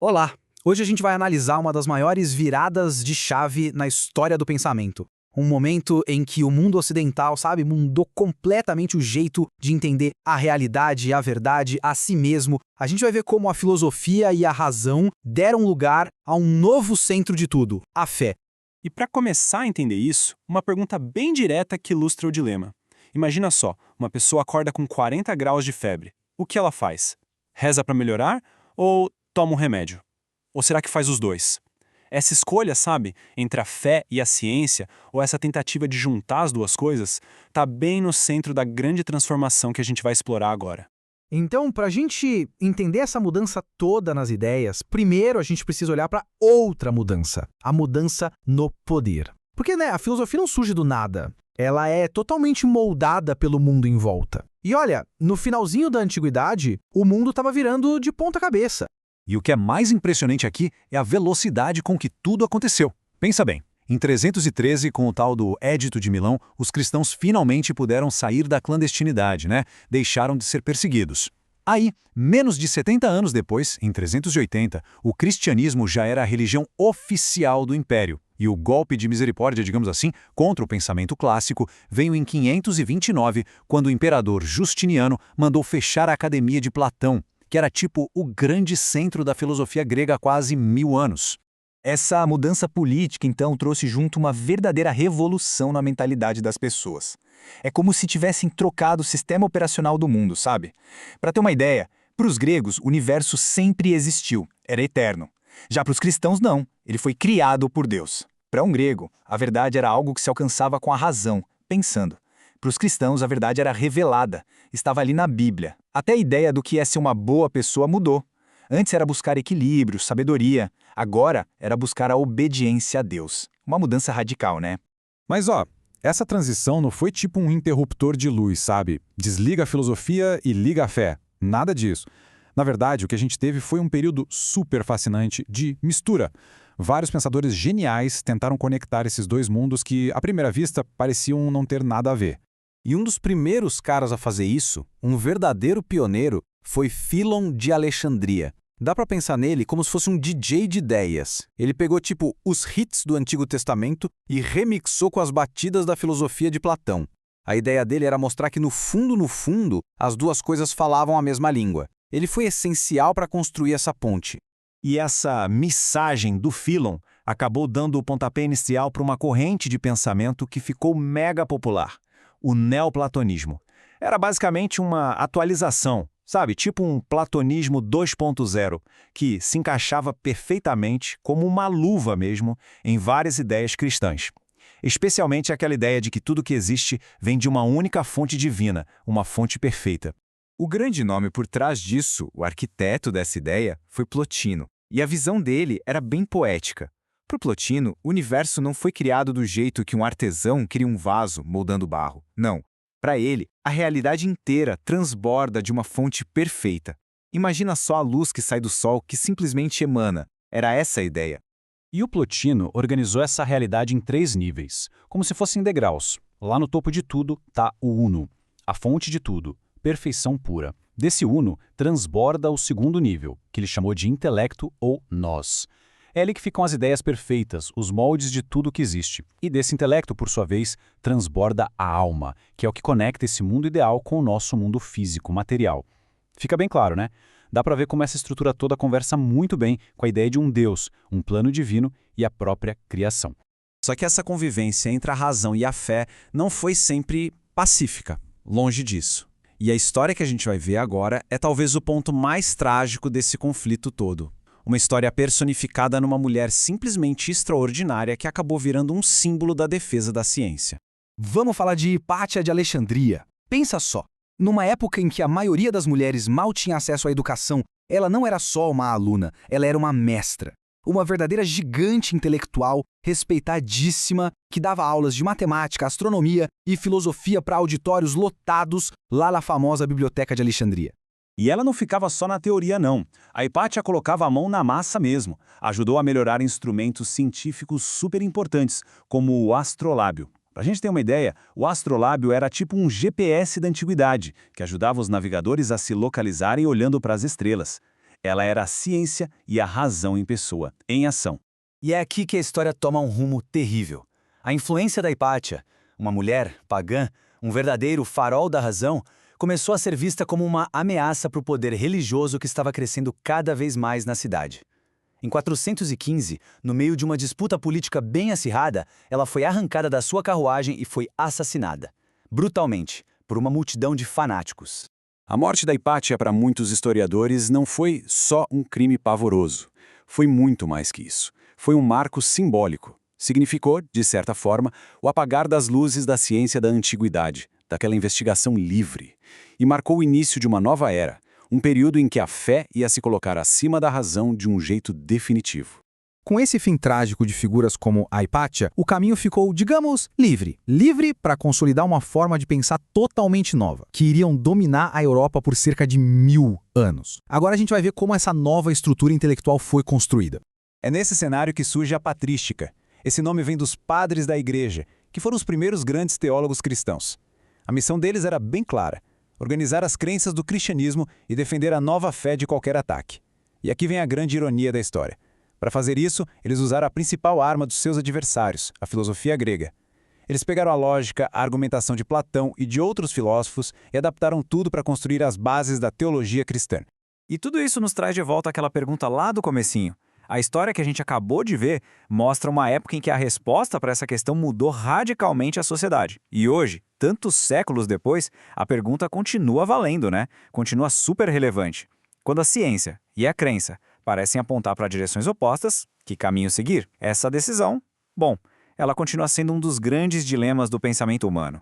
Olá! Hoje a gente vai analisar uma das maiores viradas de chave na história do pensamento. Um momento em que o mundo ocidental, sabe, mudou completamente o jeito de entender a realidade, a verdade, a si mesmo. A gente vai ver como a filosofia e a razão deram lugar a um novo centro de tudo, a fé. E para começar a entender isso, uma pergunta bem direta que ilustra o dilema. Imagina só, uma pessoa acorda com 40 graus de febre. O que ela faz? Reza para melhorar ou toma um remédio? Ou será que faz os dois? Essa escolha, sabe, entre a fé e a ciência, ou essa tentativa de juntar as duas coisas, está bem no centro da grande transformação que a gente vai explorar agora. Então, para a gente entender essa mudança toda nas ideias, primeiro a gente precisa olhar para outra mudança, a mudança no poder. Porque, a filosofia não surge do nada. Ela é totalmente moldada pelo mundo em volta. E olha, no finalzinho da antiguidade, o mundo estava virando de ponta cabeça. E o que é mais impressionante aqui é a velocidade com que tudo aconteceu. Pensa bem, em 313, com o tal do Édito de Milão, os cristãos finalmente puderam sair da clandestinidade, Deixaram de ser perseguidos. Aí, menos de 70 anos depois, em 380, o cristianismo já era a religião oficial do império. E o golpe de misericórdia, digamos assim, contra o pensamento clássico, veio em 529, quando o imperador Justiniano mandou fechar a Academia de Platão, que era tipo o grande centro da filosofia grega há quase 1000 anos. Essa mudança política, então, trouxe junto uma verdadeira revolução na mentalidade das pessoas. É como se tivessem trocado o sistema operacional do mundo, sabe? Para ter uma ideia, para os gregos, o universo sempre existiu, era eterno. Já para os cristãos, não, ele foi criado por Deus. Para um grego, a verdade era algo que se alcançava com a razão, pensando. Para os cristãos, a verdade era revelada, estava ali na Bíblia. Até a ideia do que é ser uma boa pessoa mudou. Antes era buscar equilíbrio, sabedoria. Agora era buscar a obediência a Deus. Uma mudança radical, né? Mas essa transição não foi tipo um interruptor de luz, sabe? Desliga a filosofia e liga a fé. Nada disso. Na verdade, o que a gente teve foi um período super fascinante de mistura. Vários pensadores geniais tentaram conectar esses dois mundos que, à primeira vista, pareciam não ter nada a ver. E um dos primeiros caras a fazer isso, um verdadeiro pioneiro, foi Fílon de Alexandria. Dá pra pensar nele como se fosse um DJ de ideias. Ele pegou os hits do Antigo Testamento e remixou com as batidas da filosofia de Platão. A ideia dele era mostrar que no fundo, as duas coisas falavam a mesma língua. Ele foi essencial para construir essa ponte. E essa missagem do Fílon acabou dando o pontapé inicial para uma corrente de pensamento que ficou mega popular. O neoplatonismo. Era basicamente uma atualização, sabe? Tipo um platonismo 2.0, que se encaixava perfeitamente, como uma luva mesmo, em várias ideias cristãs. Especialmente aquela ideia de que tudo que existe vem de uma única fonte divina, uma fonte perfeita. O grande nome por trás disso, o arquiteto dessa ideia, foi Plotino. E a visão dele era bem poética. Para Plotino, o universo não foi criado do jeito que um artesão cria um vaso moldando barro. Não. Para ele, a realidade inteira transborda de uma fonte perfeita. Imagina só a luz que sai do sol que simplesmente emana. Era essa a ideia. E o Plotino organizou essa realidade em 3 níveis, como se fossem degraus. Lá no topo de tudo está o Uno, a fonte de tudo, perfeição pura. Desse Uno transborda o segundo nível, que ele chamou de intelecto ou nós. É ali que ficam as ideias perfeitas, os moldes de tudo que existe. E desse intelecto, por sua vez, transborda a alma, que é o que conecta esse mundo ideal com o nosso mundo físico, material. Fica bem claro, né? Dá para ver como essa estrutura toda conversa muito bem com a ideia de um Deus, um plano divino e a própria criação. Só que essa convivência entre a razão e a fé não foi sempre pacífica, longe disso. E a história que a gente vai ver agora é talvez o ponto mais trágico desse conflito todo. Uma história personificada numa mulher simplesmente extraordinária que acabou virando um símbolo da defesa da ciência. Vamos falar de Hipátia de Alexandria. Pensa só, numa época em que a maioria das mulheres mal tinha acesso à educação, ela não era só uma aluna, ela era uma mestra. Uma verdadeira gigante intelectual, respeitadíssima, que dava aulas de matemática, astronomia e filosofia para auditórios lotados lá na famosa Biblioteca de Alexandria. E ela não ficava só na teoria, não. A Hipátia colocava a mão na massa mesmo. Ajudou a melhorar instrumentos científicos super importantes, como o astrolábio. Para a gente ter uma ideia, o astrolábio era tipo um GPS da antiguidade, que ajudava os navegadores a se localizarem olhando para as estrelas. Ela era a ciência e a razão em pessoa, em ação. E é aqui que a história toma um rumo terrível. A influência da Hipátia, uma mulher pagã, um verdadeiro farol da razão, começou a ser vista como uma ameaça para o poder religioso que estava crescendo cada vez mais na cidade. Em 415, no meio de uma disputa política bem acirrada, ela foi arrancada da sua carruagem e foi assassinada, brutalmente, por uma multidão de fanáticos. A morte da Hipátia para muitos historiadores não foi só um crime pavoroso. Foi muito mais que isso. Foi um marco simbólico. Significou, de certa forma, o apagar das luzes da ciência da antiguidade, daquela investigação livre. E marcou o início de uma nova era, um período em que a fé ia se colocar acima da razão de um jeito definitivo. Com esse fim trágico de figuras como a Hipátia, o caminho ficou, digamos, livre. Livre para consolidar uma forma de pensar totalmente nova, que iriam dominar a Europa por cerca de 1000 anos. Agora a gente vai ver como essa nova estrutura intelectual foi construída. É nesse cenário que surge a patrística. Esse nome vem dos padres da igreja, que foram os primeiros grandes teólogos cristãos. A missão deles era bem clara: organizar as crenças do cristianismo e defender a nova fé de qualquer ataque. E aqui vem a grande ironia da história. Para fazer isso, eles usaram a principal arma dos seus adversários, a filosofia grega. Eles pegaram a lógica, a argumentação de Platão e de outros filósofos e adaptaram tudo para construir as bases da teologia cristã. E tudo isso nos traz de volta àquela pergunta lá do comecinho. A história que a gente acabou de ver mostra uma época em que a resposta para essa questão mudou radicalmente a sociedade. E hoje, tantos séculos depois, a pergunta continua valendo, né? Continua super relevante. Quando a ciência e a crença parecem apontar para direções opostas, que caminho seguir? Essa decisão, bom, ela continua sendo um dos grandes dilemas do pensamento humano.